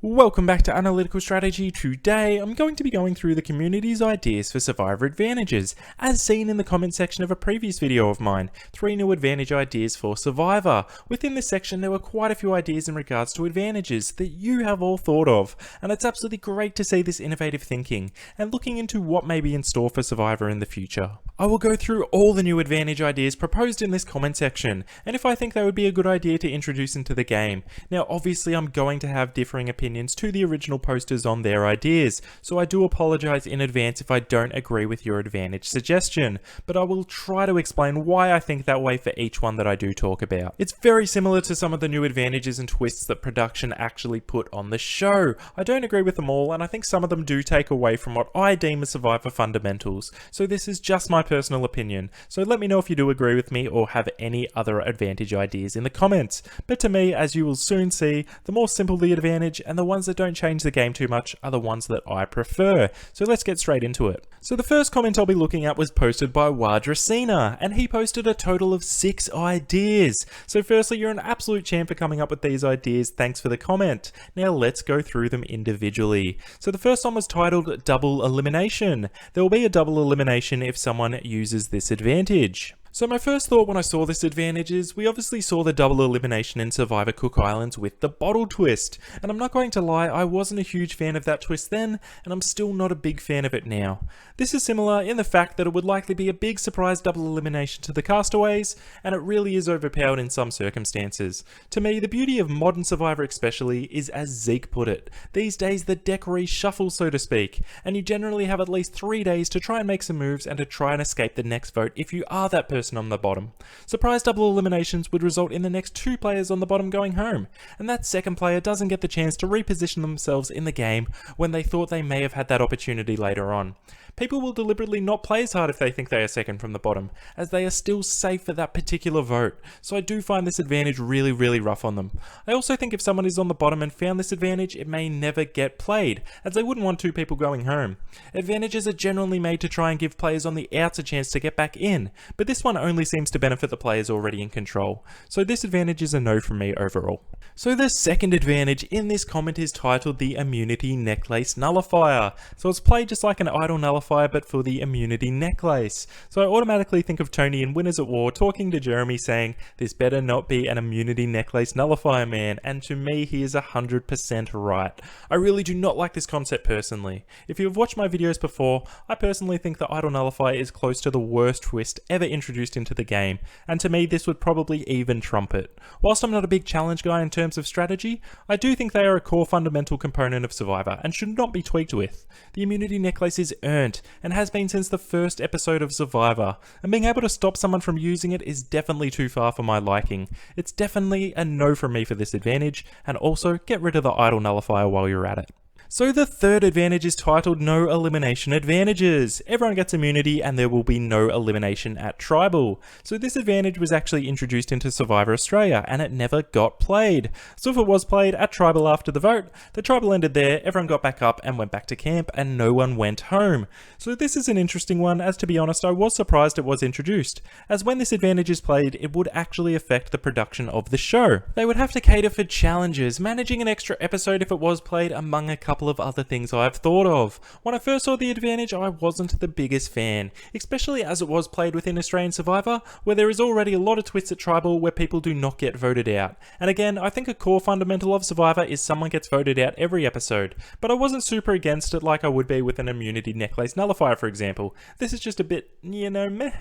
Welcome back to Analytical Strategy. Today, I'm going to be going through the community's ideas for survivor advantages, as seen in the comment section of a previous video of mine, 3 new advantage ideas for survivor. Within this section, there were quite a few ideas in regards to advantages that you have all thought of, and it's absolutely great to see this innovative thinking, and looking into what may be in store for survivor in the future. I will go through all the new advantage ideas proposed in this comment section, and if I think they would be a good idea to introduce into the game. Now, obviously, I'm going to have differing opinions to the original posters on their ideas, so I do apologize in advance if I don't agree with your advantage suggestion, but I will try to explain why I think that way for each one that I do talk about. It's very similar to some of the new advantages and twists that production actually put on the show. I don't agree with them all, and I think some of them do take away from what I deem as survivor fundamentals, so this is just my personal opinion, so let me know if you do agree with me or have any other advantage ideas in the comments. But to me, as you will soon see, the more simple the advantage and the ones that don't change the game too much are the ones that I prefer. So let's get straight into it. So the first comment I'll be looking at was posted by Wadracina, and he posted a total of 6 ideas. So firstly, you're an absolute champ for coming up with these ideas. Thanks for the comment. Now let's go through them individually. So the first one was titled Double Elimination. There will be a double elimination if someone uses this advantage. So my first thought when I saw this advantage is, we obviously saw the double elimination in Survivor Cook Islands with the bottle twist, and I'm not going to lie, I wasn't a huge fan of that twist then, and I'm still not a big fan of it now. This is similar in the fact that it would likely be a big surprise double elimination to the castaways, and it really is overpowered in some circumstances. To me, the beauty of modern Survivor especially is, as Zeke put it, these days the deck reshuffles, so to speak, and you generally have at least 3 days to try and make some moves and to try and escape the next vote if you are that person on the bottom. Surprise double eliminations would result in the next 2 players on the bottom going home, and that second player doesn't get the chance to reposition themselves in the game when they thought they may have had that opportunity later on. People will deliberately not play as hard if they think they are second from the bottom, as they are still safe for that particular vote, so I do find this advantage really rough on them. I also think if someone is on the bottom and found this advantage, it may never get played, as they wouldn't want 2 people going home. Advantages are generally made to try and give players on the outs a chance to get back in, but this one only seems to benefit the players already in control, so this advantage is a no from me overall. So the second advantage in this comment is titled the Immunity Necklace Nullifier. So it's played just like an idol nullifier, but for the immunity necklace. So I automatically think of Tony in Winners at War talking to Jeremy saying, "This better not be an immunity necklace nullifier, man," and to me he is 100% right. I really do not like this concept personally. If you have watched my videos before, I personally think the idol nullifier is close to the worst twist ever introduced into the game, and to me this would probably even trump it. Whilst I'm not a big challenge guy in terms of strategy, I do think they are a core fundamental component of Survivor and should not be tweaked with. The immunity necklace is earned, and has been since the first episode of Survivor, and being able to stop someone from using it is definitely too far for my liking. It's definitely a no from me for this advantage, and also get rid of the idol nullifier while you're at it. So the third advantage is titled No Elimination Advantages. Everyone gets immunity and there will be no elimination at Tribal. So this advantage was actually introduced into Survivor Australia and it never got played. So if it was played at Tribal after the vote, the Tribal ended there, everyone got back up and went back to camp and no one went home. So this is an interesting one, as to be honest I was surprised it was introduced, as when this advantage is played it would actually affect the production of the show. They would have to cater for challenges, managing an extra episode if it was played, among a couple of other things I've thought of. When I first saw the advantage, I wasn't the biggest fan, especially as it was played within Australian Survivor, where there is already a lot of twists at Tribal where people do not get voted out. And again, I think a core fundamental of Survivor is someone gets voted out every episode, but I wasn't super against it like I would be with an immunity necklace nullifier, for example. This is just a bit, meh.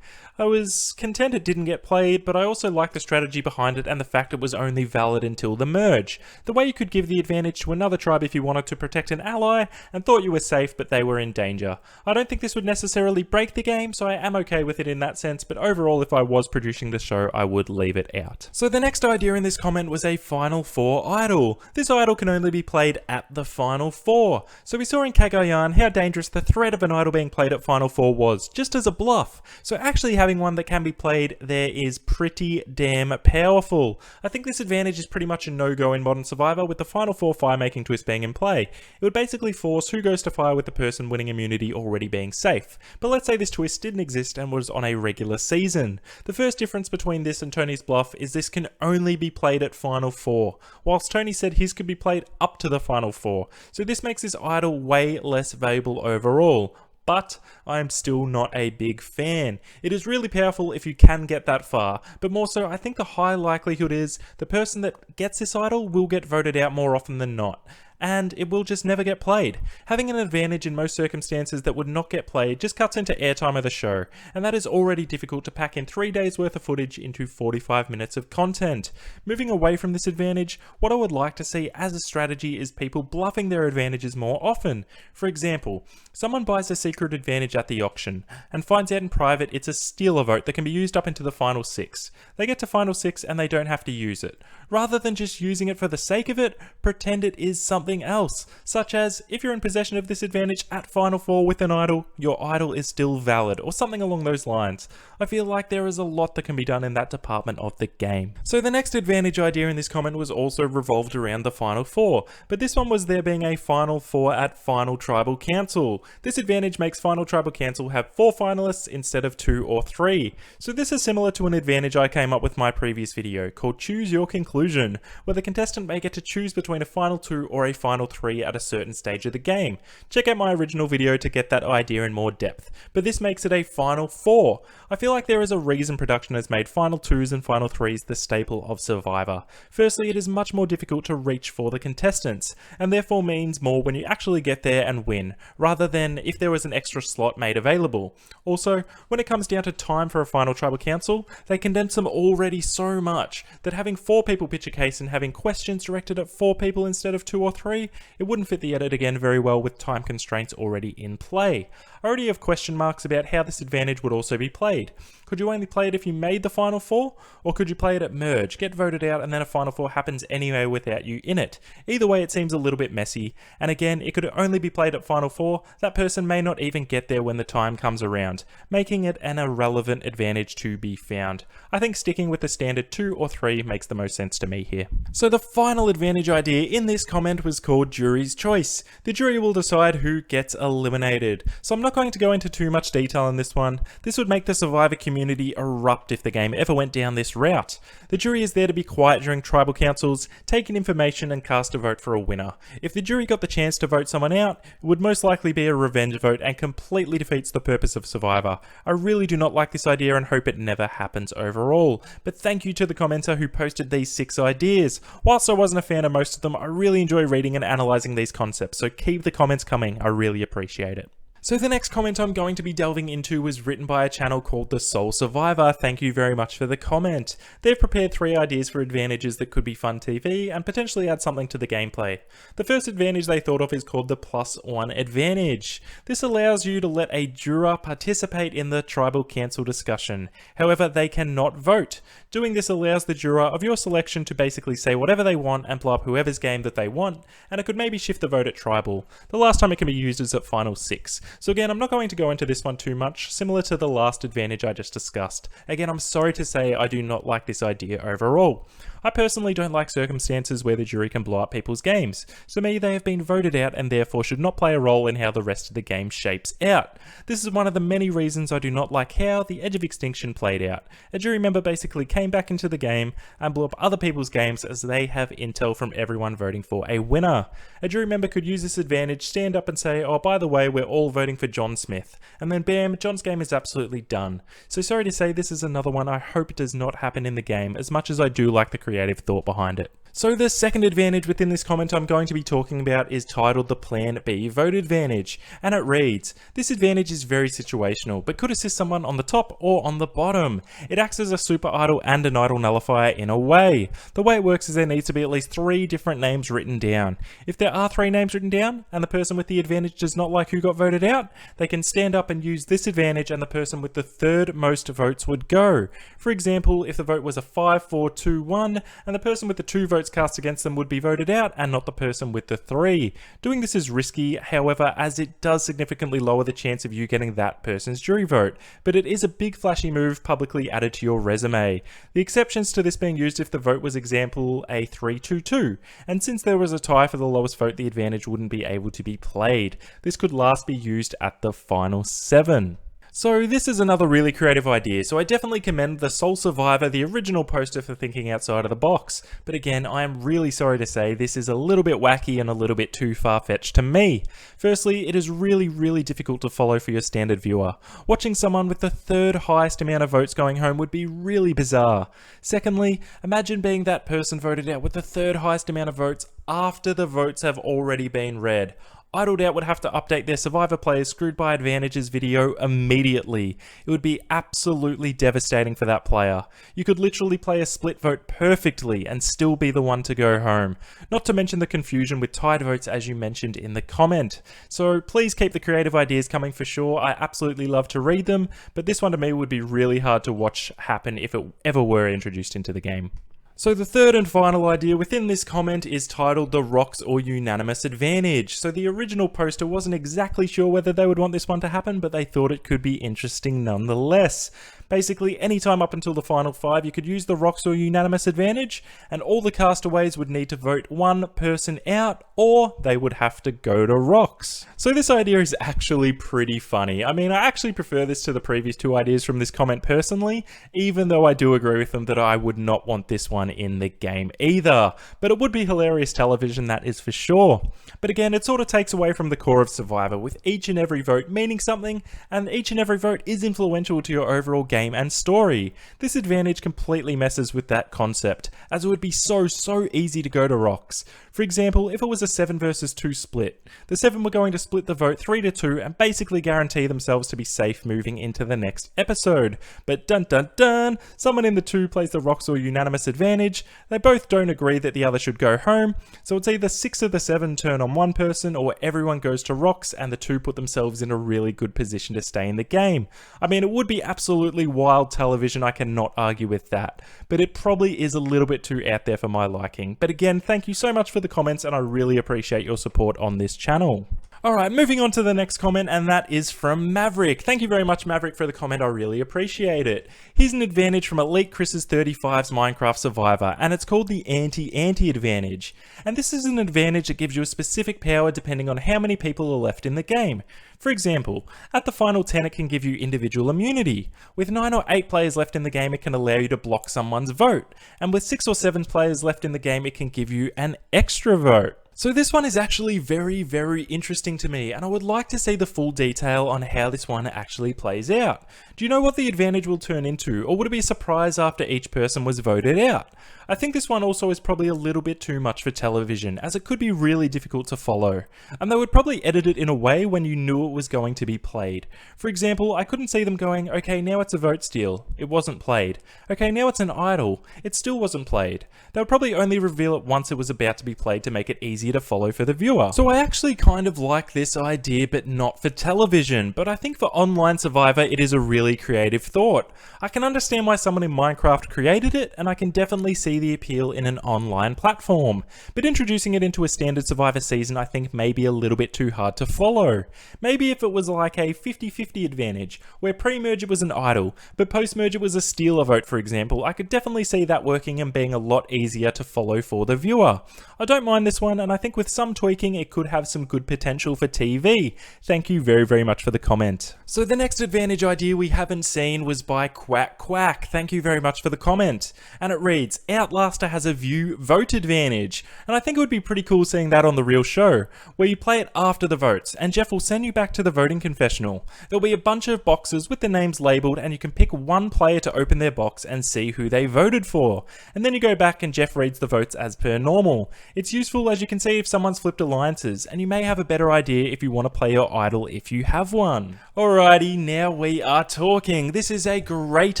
I was content it didn't get played, but I also like the strategy behind it and the fact it was only valid until the merge. The way you could give the advantage to another tribe if you wanted to protect an ally and thought you were safe but they were in danger. I don't think this would necessarily break the game, so I am okay with it in that sense, but overall if I was producing the show I would leave it out. So the next idea in this comment was a Final 4 idol. This idol can only be played at the Final 4. So we saw in Cagayan how dangerous the threat of an idol being played at Final 4 was, just as a bluff. So actually having one that can be played there is pretty damn powerful. I think this advantage is pretty much a no-go in Modern Survivor with the Final 4 fire making twist being in play. It would basically force who goes to fire with the person winning immunity already being safe. But let's say this twist didn't exist and was on a regular season. The first difference between this and Tony's bluff is this can only be played at Final 4, whilst Tony said his could be played up to the Final 4. So this makes this idol way less valuable overall. But I am still not a big fan. It is really powerful if you can get that far, but more so I think the high likelihood is the person that gets this idol will get voted out more often than not, and it will just never get played. Having an advantage in most circumstances that would not get played just cuts into airtime of the show, and that is already difficult to pack in 3 days worth of footage into 45 minutes of content. Moving away from this advantage, what I would like to see as a strategy is people bluffing their advantages more often. For example, someone buys a secret advantage at the auction and finds out in private it's a stealer vote that can be used up into the final 6. They get to final 6 and they don't have to use it. Rather than just using it for the sake of it, pretend it is something else, such as if you're in possession of this advantage at Final 4 with an idol, your idol is still valid, or something along those lines. I feel like there is a lot that can be done in that department of the game. So the next advantage idea in this comment was also revolved around the Final 4, but this one was there being a Final 4 at Final Tribal Council. This advantage makes Final Tribal Council have 4 finalists instead of 2 or 3. So this is similar to an advantage I came up with my previous video called Choose Your Conclusion, where the contestant may get to choose between a Final 2 or a Final 3 at a certain stage of the game. Check out my original video to get that idea in more depth, but this makes it a Final 4. I feel like there is a reason production has made Final 2s and Final 3s the staple of Survivor. Firstly, it is much more difficult to reach for the contestants, and therefore means more when you actually get there and win, rather than if there was an extra slot made available. Also, when it comes down to time for a Final Tribal Council, they condense them already so much that having 4 people pitch a case and having questions directed at 4 people instead of 2 or 3, it wouldn't fit the edit again very well with time constraints already in play. I already have question marks about how this advantage would also be played. Could you only play it if you made the Final 4? Or could you play it at merge, get voted out, and then a Final 4 happens anyway without you in it? Either way, it seems a little bit messy, and again, it could only be played at Final 4, that person may not even get there when the time comes around, making it an irrelevant advantage to be found. I think sticking with the standard 2 or 3 makes the most sense to me here. So the final advantage idea in this comment was called Jury's Choice. The jury will decide who gets eliminated. So I'm not going to go into too much detail in this one. This would make the Survivor community erupt if the game ever went down this route. The jury is there to be quiet during tribal councils, take in information and cast a vote for a winner. If the jury got the chance to vote someone out, it would most likely be a revenge vote and completely defeats the purpose of Survivor. I really do not like this idea and hope it never happens overall. But thank you to the commenter who posted these 6 ideas. Whilst I wasn't a fan of most of them, I really enjoy reading and analysing these concepts, so keep the comments coming, I really appreciate it. So the next comment I'm going to be delving into was written by a channel called The Soul Survivor. Thank you very much for the comment. They've prepared 3 ideas for advantages that could be fun TV and potentially add something to the gameplay. The first advantage they thought of is called the +1 advantage. This allows you to let a juror participate in the tribal council discussion. However, they cannot vote. Doing this allows the juror of your selection to basically say whatever they want and blow up whoever's game that they want, and it could maybe shift the vote at tribal. The last time it can be used is at Final 6. So again, I'm not going to go into this one too much, similar to the last advantage I just discussed. Again, I'm sorry to say I do not like this idea overall. I personally don't like circumstances where the jury can blow up people's games. To me, they have been voted out and therefore should not play a role in how the rest of the game shapes out. This is one of the many reasons I do not like how the Edge of Extinction played out. A jury member basically came back into the game and blew up other people's games as they have intel from everyone voting for a winner. A jury member could use this advantage, stand up and say, oh, by the way, we're all voting for John Smith. And then bam, John's game is absolutely done. So sorry to say, this is another one I hope does not happen in the game, as much as I do like the creative thought behind it. So the second advantage within this comment I'm going to be talking about is titled the Plan B Vote Advantage, and it reads, this advantage is very situational, but could assist someone on the top or on the bottom. It acts as a super idol and an idol nullifier in a way. The way it works is there needs to be at least 3 different names written down. If there are 3 names written down, and the person with the advantage does not like who got voted out, they can stand up and use this advantage and the person with the 3rd most votes would go. For example, if the vote was a 5-4-2-1, and the person with the 2 votes votes cast against them would be voted out and not the person with the 3. Doing this is risky, however, as it does significantly lower the chance of you getting that person's jury vote, but it is a big flashy move publicly added to your resume. The exceptions to this being used if the vote was example a 3-2-2, and since there was a tie for the lowest vote, the advantage wouldn't be able to be played. This could last be used at the final 7. So this is another really creative idea, so I definitely commend the Sole Survivor, the original poster, for thinking outside of the box. But again, I am really sorry to say this is a little bit wacky and a little bit too far-fetched to me. Firstly, it is really difficult to follow for your standard viewer. Watching someone with the 3rd highest amount of votes going home would be really bizarre. Secondly, imagine being that person voted out with the 3rd highest amount of votes after the votes have already been read. Idled Out would have to update their Survivor Players Screwed by Advantages video immediately. It would be absolutely devastating for that player. You could literally play a split vote perfectly and still be the one to go home. Not to mention the confusion with tied votes as you mentioned in the comment. So please keep the creative ideas coming for sure. I absolutely love to read them, but this one to me would be really hard to watch happen if it ever were introduced into the game. So the third and final idea within this comment is titled the Rocks or Unanimous Advantage. So the original poster wasn't exactly sure whether they would want this one to happen, but they thought it could be interesting nonetheless. Basically, anytime up until the final 5, you could use the Rocks or Unanimous Advantage, and all the castaways would need to vote one person out, or they would have to go to Rocks. So this idea is actually pretty funny. I mean, I actually prefer this to the previous 2 ideas from this comment personally, even though I do agree with them that I would not want this one in the game either. But it would be hilarious television, that is for sure. But again, it sort of takes away from the core of Survivor, with each and every vote meaning something, and each and every vote is influential to your overall game and story. This advantage completely messes with that concept, as it would be so easy to go to Rocks. For example, if it was a 7 versus 2 split, the 7 were going to split the vote 3-2 and basically guarantee themselves to be safe moving into the next episode. But dun dun dun, someone in the 2 plays the Rocks or Unanimous Advantage. They both don't agree that the other should go home, so it's either 6 of the 7 turn on one person, or everyone goes to Rocks and the 2 put themselves in a really good position to stay in the game. I mean, it would be absolutely wild television, I cannot argue with that, but it probably is a little bit too out there for my liking. But again, thank you so much for the comments, and I really appreciate your support on this channel. Alright, moving on to the next comment, and that is from Maverick. Thank you very much, Maverick, for the comment. I really appreciate it. Here's an advantage from Elite Chris's 35's Minecraft Survivor, and it's called the Anti-Anti advantage. And this is an advantage that gives you a specific power depending on how many people are left in the game. For example, at the final 10 it can give you individual immunity. With 9 or 8 players left in the game, it can allow you to block someone's vote. And with 6 or 7 players left in the game, it can give you an extra vote. So this one is actually very interesting to me, and I would like to see the full detail on how this one actually plays out. Do you know what the advantage will turn into, or would it be a surprise after each person was voted out? I think this one also is probably a little bit too much for television, as it could be really difficult to follow, and they would probably edit it in a way when you knew it was going to be played. For example, I couldn't see them going, okay, now it's a vote steal, it wasn't played. Okay, now it's an idol, it still wasn't played. They would probably only reveal it once it was about to be played to make it easier to follow for the viewer. So I actually kind of like this idea, but not for television. But I think for online Survivor, it is a really creative thought. I can understand why someone in Minecraft created it, and I can definitely see the appeal in an online platform. But introducing it into a standard Survivor season, I think may be a little bit too hard to follow. Maybe if it was like a 50-50 advantage, where pre-merge it was an idol, but post-merge it was a stealer vote, for example, I could definitely see that working and being a lot easier to follow for the viewer. I don't mind this one, and I think with some tweaking, it could have some good potential for TV. Thank you very much for the comment. So the next advantage idea we haven't seen was by Quack Quack. Thank you very much for the comment. And it reads, Outlaster has a view vote advantage. And I think it would be pretty cool seeing that on the real show, where you play it after the votes, and Jeff will send you back to the voting confessional. There'll be a bunch of boxes with the names labelled, and you can pick one player to open their box and see who they voted for. And then you go back and Jeff reads the votes as per normal. It's useful, as you can see, if someone's flipped alliances, and you may have a better idea if you want to play your idol if you have one. Alrighty, now we are talking. This is a great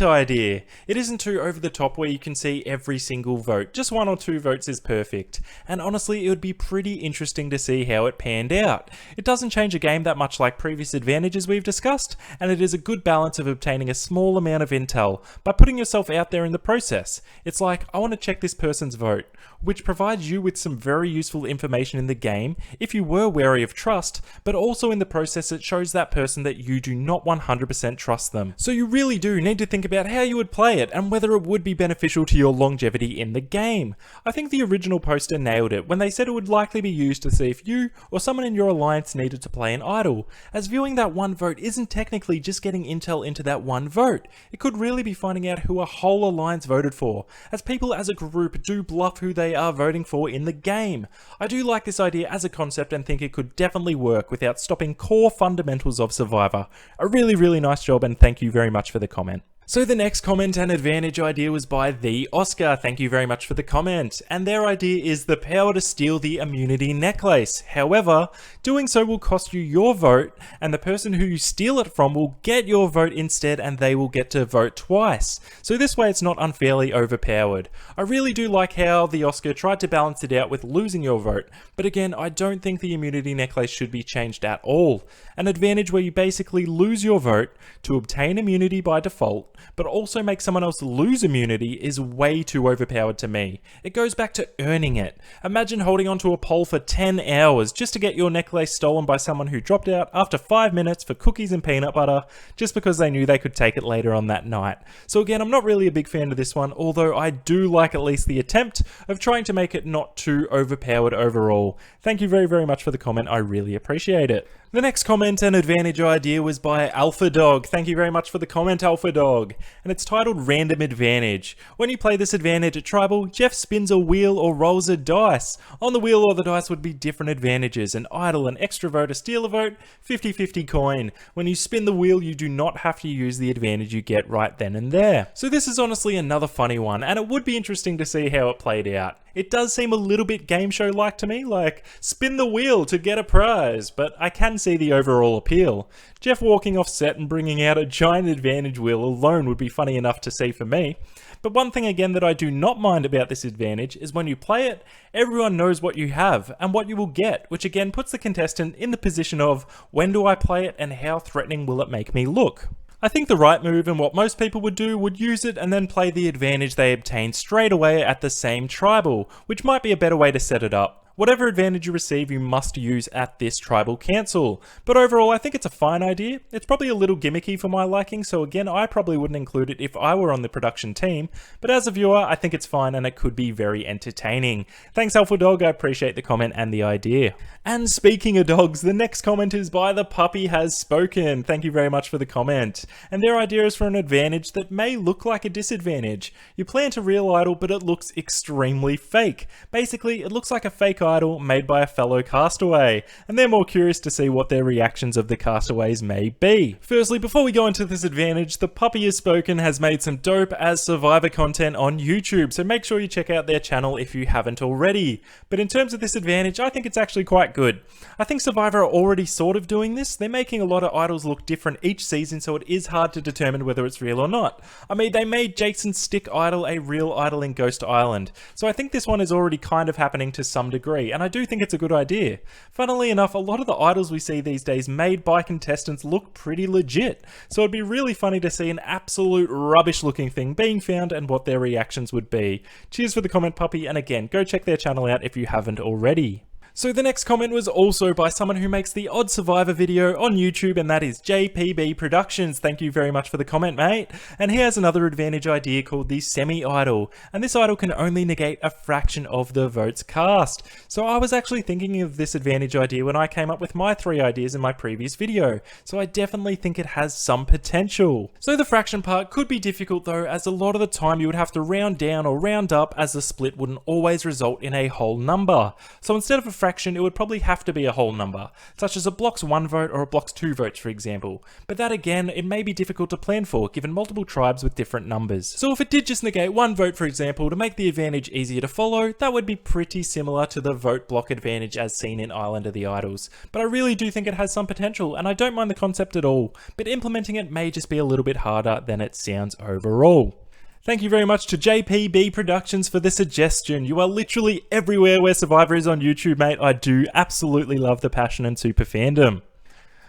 idea. It isn't too over the top where you can see every single vote. Just 1 or 2 votes is perfect. And honestly, it would be pretty interesting to see how it panned out. It doesn't change a game that much like previous advantages we've discussed, and it is a good balance of obtaining a small amount of intel by putting yourself out there in the process. It's like, I want to check this person's vote, which provides you with some very useful information in the game if you were wary of trust, but also in the process it shows that person that you do not 100% trust them. So you really do need to think about how you would play it and whether it would be beneficial to your longevity in the game. I think the original poster nailed it when they said it would likely be used to see if you or someone in your alliance needed to play an idol, as viewing that one vote isn't technically just getting intel into that one vote. It could really be finding out who a whole alliance voted for, as people as a group do bluff who they are voting for in the game. I do like this idea as a concept and think it could definitely work without stopping core fundamentals of Survivor. A really nice job, and thank you very much for the comment. So the next comment and advantage idea was by the Oscar. Thank you very much for the comment. And their idea is the power to steal the immunity necklace. However, doing so will cost you your vote, and the person who you steal it from will get your vote instead, and they will get to vote twice. So this way it's not unfairly overpowered. I really do like how the Oscar tried to balance it out with losing your vote, but again, I don't think the immunity necklace should be changed at all. An advantage where you basically lose your vote to obtain immunity by default, but also make someone else lose immunity is way too overpowered to me. It goes back to earning it. Imagine holding onto a pole for 10 hours just to get your necklace stolen by someone who dropped out after 5 minutes for cookies and peanut butter just because they knew they could take it later on that night. So again, I'm not really a big fan of this one, although I do like at least the attempt of trying to make it not too overpowered overall. Thank you very much for the comment, I really appreciate it. The next comment and advantage idea was by Alpha Dog. Thank you very much for the comment, Alpha Dog. And it's titled Random Advantage. When you play this advantage at Tribal, Jeff spins a wheel or rolls a dice. On the wheel or the dice would be different advantages: an idle, an extra vote, a steal a vote, 50-50 coin. When you spin the wheel, you do not have to use the advantage you get right then and there. So this is honestly another funny one, and it would be interesting to see how it played out. It does seem a little bit game show-like to me, like spin the wheel to get a prize, but I can see the overall appeal. Jeff walking off set and bringing out a giant advantage wheel alone would be funny enough to see for me. But one thing again that I do not mind about this advantage is when you play it, everyone knows what you have and what you will get, which again puts the contestant in the position of when do I play it and how threatening will it make me look. I think the right move and what most people would do would use it and then play the advantage they obtained straight away at the same tribal, which might be a better way to set it up. Whatever advantage you receive, you must use at this tribal cancel. But overall, I think it's a fine idea. It's probably a little gimmicky for my liking, so again, I probably wouldn't include it if I were on the production team. But as a viewer, I think it's fine and it could be very entertaining. Thanks, Alpha Dog. I appreciate the comment and the idea. And speaking of dogs, the next comment is by The Puppy Has Spoken. Thank you very much for the comment. And their idea is for an advantage that may look like a disadvantage. You plant a real idol, but it looks extremely fake. Basically, it looks like a fake idol made by a fellow castaway, and they're more curious to see what their reactions of the castaways may be. Firstly, before we go into this advantage, The Puppy Has Spoken has made some dope as Survivor content on YouTube, so make sure you check out their channel if you haven't already. But in terms of this advantage, I think it's actually quite good. I think Survivor are already sort of doing this. They're making a lot of idols look different each season, so it is hard to determine whether it's real or not. I mean, they made Jason's stick idol a real idol in Ghost Island, so I think this one is already kind of happening to some degree, and I do think it's a good idea. Funnily enough, a lot of the idols we see these days made by contestants look pretty legit, so it'd be really funny to see an absolute rubbish looking thing being found and what their reactions would be. Cheers for the comment, Puppy, and again, go check their channel out if you haven't already. So the next comment was also by someone who makes the odd Survivor video on YouTube, and that is JPB Productions. Thank you very much for the comment, mate. And he has another advantage idea called the semi-idol, and this idol can only negate a fraction of the votes cast. So I was actually thinking of this advantage idea when I came up with my 3 ideas in my previous video, so I definitely think it has some potential. So the fraction part could be difficult though, as a lot of the time you would have to round down or round up, as the split wouldn't always result in a whole number. So instead of a fraction, it would probably have to be a whole number, such as a blocks 1 vote or a blocks 2 votes, for example. But that again, it may be difficult to plan for, given multiple tribes with different numbers. So if it did just negate 1 vote, for example, to make the advantage easier to follow, that would be pretty similar to the vote block advantage as seen in Island of the Idols. But I really do think it has some potential, and I don't mind the concept at all, but implementing it may just be a little bit harder than it sounds overall. Thank you very much to JPB Productions for the suggestion. You are literally everywhere where Survivor is on YouTube, mate. I do absolutely love the passion and super fandom.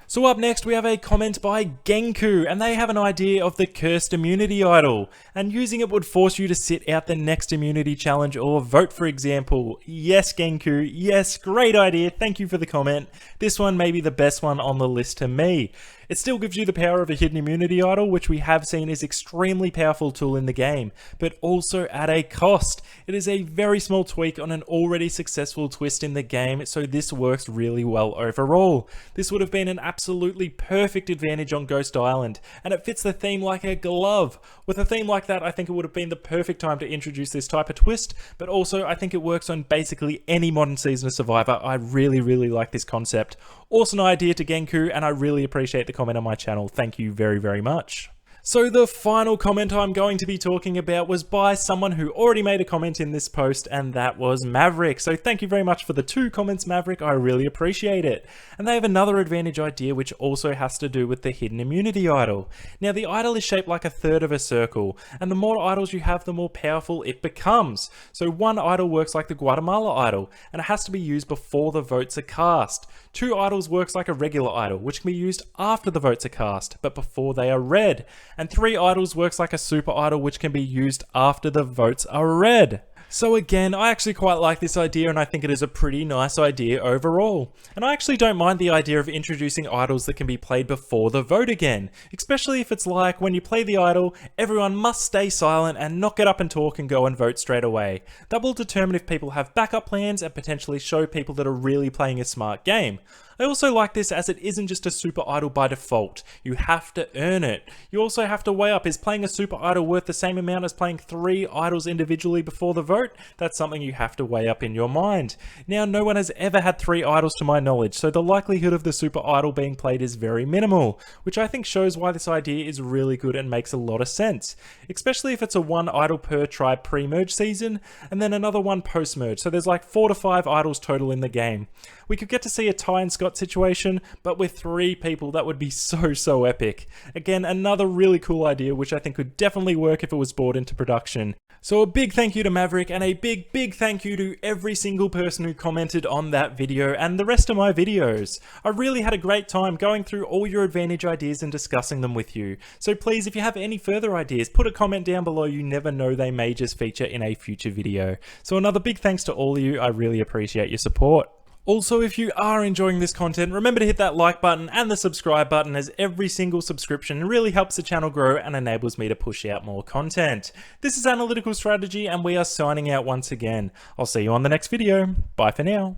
So up next we have a comment by Genku, and they have an idea of the cursed immunity idol, and using it would force you to sit out the next immunity challenge or vote, for example. Yes, Genku, yes, great idea, thank you for the comment. This one may be the best one on the list to me. It still gives you the power of a hidden immunity idol, which we have seen is extremely powerful tool in the game, but also at a cost. It is a very small tweak on an already successful twist in the game, so this works really well overall. This would have been an absolutely perfect advantage on Ghost Island, and it fits the theme like a glove. With a theme like that, I think it would have been the perfect time to introduce this type of twist, but also I think it works on basically any modern season of Survivor. I really like this concept. Awesome idea to Genku, and I really appreciate the comment on my channel. Thank you very much. So the final comment I'm going to be talking about was by someone who already made a comment in this post, and that was Maverick. So thank you very much for the 2 comments, Maverick. I really appreciate it. And they have another advantage idea which also has to do with the hidden immunity idol. Now the idol is shaped like a third of a circle, and the more idols you have, the more powerful it becomes. So one idol works like the Guatemala idol, and it has to be used before the votes are cast. 2 idols works like a regular idol, which can be used after the votes are cast, but before they are read. And 3 idols works like a super idol, which can be used after the votes are read. So again, I actually quite like this idea, and I think it is a pretty nice idea overall. And I actually don't mind the idea of introducing idols that can be played before the vote again, especially if it's like when you play the idol, everyone must stay silent and not get up and talk and go and vote straight away. That will determine if people have backup plans and potentially show people that are really playing a smart game. I also like this as it isn't just a super idol by default. You have to earn it. You also have to weigh up, is playing a super idol worth the same amount as playing 3 idols individually before the vote? That's something you have to weigh up in your mind. Now, no one has ever had 3 idols to my knowledge, so the likelihood of the super idol being played is very minimal, which I think shows why this idea is really good and makes a lot of sense. Especially if it's a 1 idol per tribe pre-merge season, and then another 1 post-merge, so there's like 4 to 5 idols total in the game. We could get to see a Ty and Scott situation, but with 3 people, that would be so epic. Again, another really cool idea which I think could definitely work if it was brought into production. So a big thank you to Maverick, and a big thank you to every single person who commented on that video and the rest of my videos. I really had a great time going through all your advantage ideas and discussing them with you. So please, if you have any further ideas, put a comment down below. You never know, they may just feature in a future video. So another big thanks to all of you. I really appreciate your support. Also, if you are enjoying this content, remember to hit that like button and the subscribe button, as every single subscription really helps the channel grow and enables me to push out more content. This is Analytical Strategy, and we are signing out once again. I'll see you on the next video. Bye for now.